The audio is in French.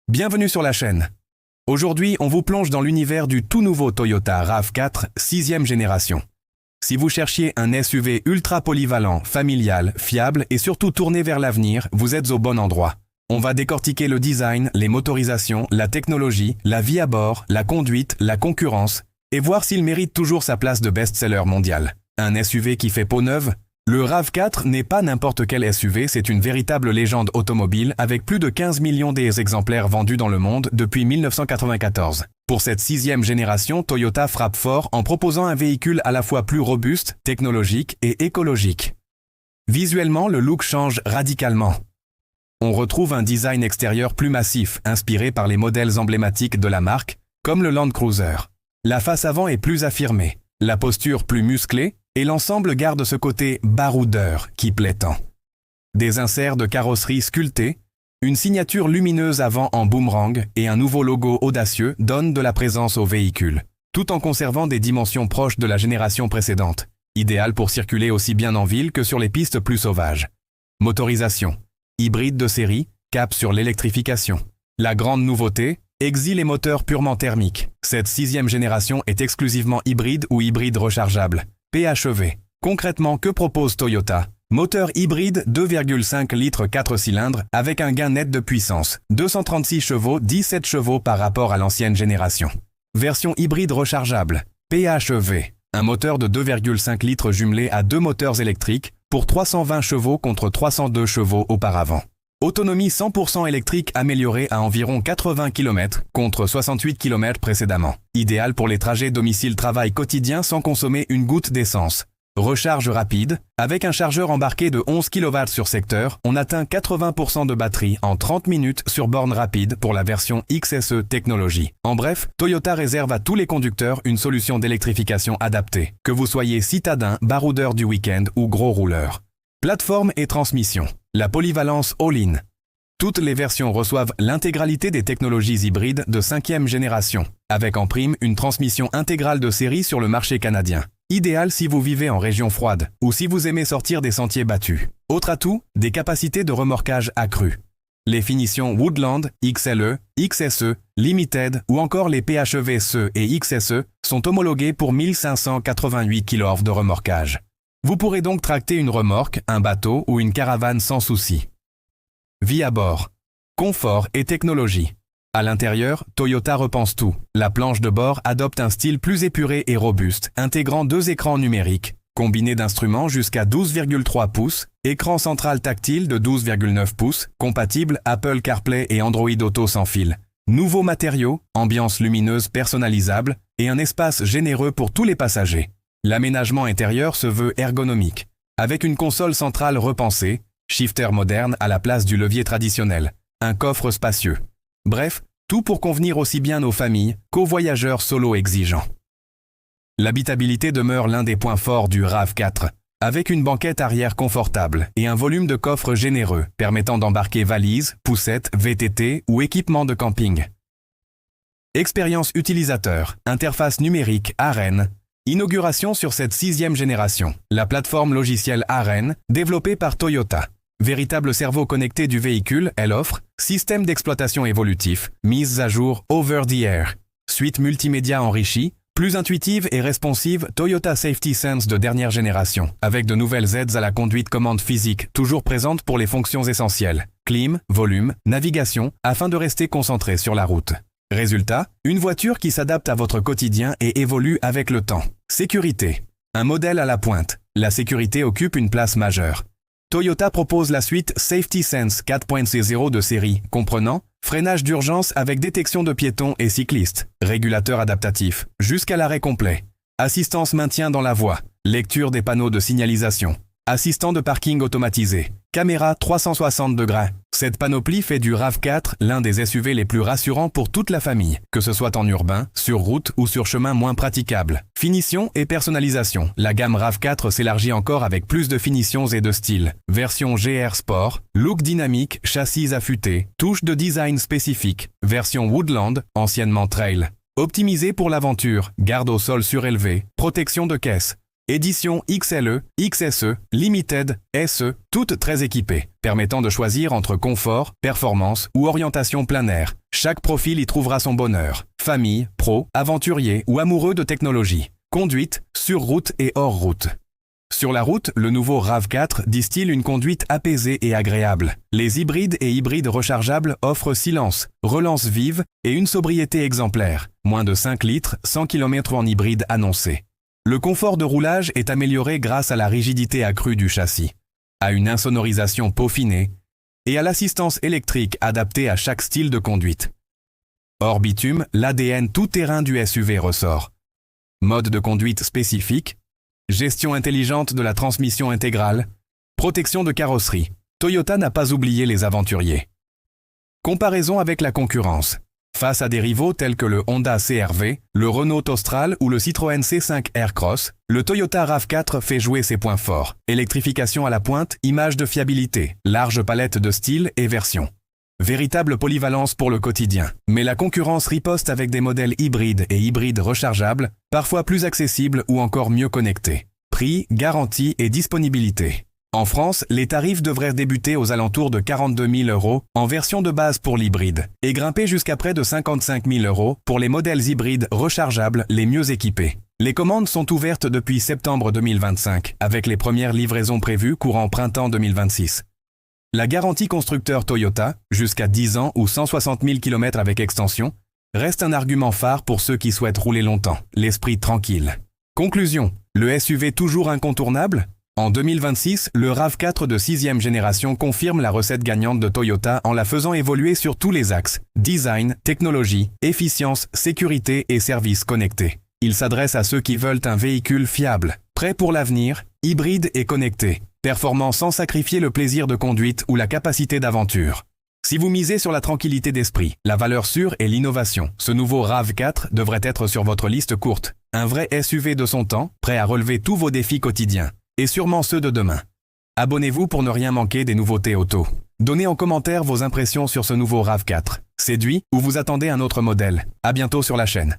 Bienvenue sur la chaîne. Aujourd'hui, on vous plonge dans l'univers du tout nouveau Toyota RAV4 6e génération. Si vous cherchiez un SUV ultra polyvalent, familial, fiable et surtout tourné vers l'avenir, vous êtes au bon endroit. On va décortiquer le design, les motorisations, la technologie, la vie à bord, la conduite, la concurrence et voir s'il mérite toujours sa place de best-seller mondial. Un SUV qui fait peau neuve? Le RAV4 n'est pas n'importe quel SUV, c'est une véritable légende automobile avec plus de 15 millions d'exemplaires vendus dans le monde depuis 1994. Pour cette 6e génération, Toyota frappe fort en proposant un véhicule à la fois plus robuste, technologique et écologique. Visuellement, le look change radicalement. On retrouve un design extérieur plus massif, inspiré par les modèles emblématiques de la marque, comme le Land Cruiser. La face avant est plus affirmée, la posture plus musclée, et l'ensemble garde ce côté baroudeur qui plaît tant. Des inserts de carrosserie sculptés, une signature lumineuse avant en boomerang et un nouveau logo audacieux donnent de la présence au véhicule, tout en conservant des dimensions proches de la génération précédente, idéal pour circuler aussi bien en ville que sur les pistes plus sauvages. Motorisation. Hybride de série, cap sur l'électrification. La grande nouveauté, exit les moteurs purement thermiques. Cette 6e génération est exclusivement hybride ou hybride rechargeable. PHEV. Concrètement, que propose Toyota? Moteur hybride 2,5 litres 4 cylindres avec un gain net de puissance, 236 chevaux, 17 chevaux par rapport à l'ancienne génération. Version hybride rechargeable, PHEV. Un moteur de 2,5 litres jumelé à deux moteurs électriques pour 320 chevaux contre 302 chevaux auparavant. Autonomie 100% électrique améliorée à environ 80 km contre 68 km précédemment. Idéal pour les trajets domicile-travail quotidiens sans consommer une goutte d'essence. Recharge rapide. Avec un chargeur embarqué de 11 kW sur secteur, on atteint 80% de batterie en 30 minutes sur borne rapide pour la version XSE technologie. En bref, Toyota réserve à tous les conducteurs une solution d'électrification adaptée, que vous soyez citadin, baroudeur du week-end ou gros rouleur. Plateforme et transmission. La polyvalence all-in. Toutes les versions reçoivent l'intégralité des technologies hybrides de 5e génération, avec en prime une transmission intégrale de série sur le marché canadien. Idéal si vous vivez en région froide ou si vous aimez sortir des sentiers battus. Autre atout, des capacités de remorquage accrues. Les finitions Woodland, XLE, XSE, Limited ou encore les PHEV CE et XSE sont homologuées pour 1588 kg de remorquage. Vous pourrez donc tracter une remorque, un bateau ou une caravane sans souci. Vie à bord. Confort et technologie. À l'intérieur, Toyota repense tout. La planche de bord adopte un style plus épuré et robuste, intégrant deux écrans numériques, combinés d'instruments jusqu'à 12,3 pouces, écran central tactile de 12,9 pouces, compatible Apple CarPlay et Android Auto sans fil. Nouveaux matériaux, ambiance lumineuse personnalisable et un espace généreux pour tous les passagers. L'aménagement intérieur se veut ergonomique, avec une console centrale repensée, shifter moderne à la place du levier traditionnel, un coffre spacieux. Bref, tout pour convenir aussi bien aux familles qu'aux voyageurs solo exigeants. L'habitabilité demeure l'un des points forts du RAV4, avec une banquette arrière confortable et un volume de coffre généreux permettant d'embarquer valises, poussettes, VTT ou équipements de camping. Expérience utilisateur, interface numérique AREN. Inauguration sur cette 6e génération. La plateforme logicielle AREN, développée par Toyota. Véritable cerveau connecté du véhicule, elle offre système d'exploitation évolutif, mise à jour over the air, suite multimédia enrichie, plus intuitive et responsive Toyota Safety Sense de dernière génération, avec de nouvelles aides à la conduite commande physique toujours présentes pour les fonctions essentielles, clim, volume, navigation, afin de rester concentré sur la route. Résultat, une voiture qui s'adapte à votre quotidien et évolue avec le temps. Sécurité. Un modèle à la pointe. La sécurité occupe une place majeure. Toyota propose la suite Safety Sense 4.0 de série, comprenant freinage d'urgence avec détection de piétons et cyclistes, régulateur adaptatif, jusqu'à l'arrêt complet, assistance maintien dans la voie, lecture des panneaux de signalisation, assistant de parking automatisé, caméra 360 degrés. Cette panoplie fait du RAV4 l'un des SUV les plus rassurants pour toute la famille, que ce soit en urbain, sur route ou sur chemin moins praticable. Finition et personnalisation. La gamme RAV4 s'élargit encore avec plus de finitions et de style. Version GR Sport, look dynamique, châssis affûté, touche de design spécifique. Version Woodland, anciennement Trail. Optimisé pour l'aventure, garde au sol surélevé, protection de caisse. Édition XLE, XSE, Limited, SE, toutes très équipées, permettant de choisir entre confort, performance ou orientation plein air, Chaque profil y trouvera son bonheur. Famille, pro, aventurier ou amoureux de technologie. Conduite, sur route et hors route. Sur la route, le nouveau RAV4 distille une conduite apaisée et agréable. Les hybrides et hybrides rechargeables offrent silence, relance vive et une sobriété exemplaire. Moins de 5 litres, 100 km en hybride annoncé. Le confort de roulage est amélioré grâce à la rigidité accrue du châssis, à une insonorisation peaufinée et à l'assistance électrique adaptée à chaque style de conduite. Hors bitume, l'ADN tout-terrain du SUV ressort. Mode de conduite spécifique, gestion intelligente de la transmission intégrale, protection de carrosserie. Toyota n'a pas oublié les aventuriers. Comparaison avec la concurrence. Face à des rivaux tels que le Honda CR-V, le Renault Austral ou le Citroën C5 Aircross, le Toyota RAV4 fait jouer ses points forts. Électrification à la pointe, image de fiabilité, large palette de styles et versions. Véritable polyvalence pour le quotidien. Mais la concurrence riposte avec des modèles hybrides et hybrides rechargeables, parfois plus accessibles ou encore mieux connectés. Prix, garantie et disponibilité. En France, les tarifs devraient débuter aux alentours de 42 000 € en version de base pour l'hybride et grimper jusqu'à près de 55 000 € pour les modèles hybrides rechargeables les mieux équipés. Les commandes sont ouvertes depuis septembre 2025, avec les premières livraisons prévues courant printemps 2026. La garantie constructeur Toyota, jusqu'à 10 ans ou 160 000 km avec extension, reste un argument phare pour ceux qui souhaitent rouler longtemps, l'esprit tranquille. Conclusion, le SUV toujours incontournable ? En 2026, le RAV4 de 6e génération confirme la recette gagnante de Toyota en la faisant évoluer sur tous les axes, design, technologie, efficience, sécurité et services connectés. Il s'adresse à ceux qui veulent un véhicule fiable, prêt pour l'avenir, hybride et connecté, performant sans sacrifier le plaisir de conduite ou la capacité d'aventure. Si vous misez sur la tranquillité d'esprit, la valeur sûre et l'innovation, ce nouveau RAV4 devrait être sur votre liste courte. Un vrai SUV de son temps, prêt à relever tous vos défis quotidiens, et sûrement ceux de demain. Abonnez-vous pour ne rien manquer des nouveautés auto. Donnez en commentaire vos impressions sur ce nouveau RAV4. Séduit ou vous attendez un autre modèle? À bientôt sur la chaîne.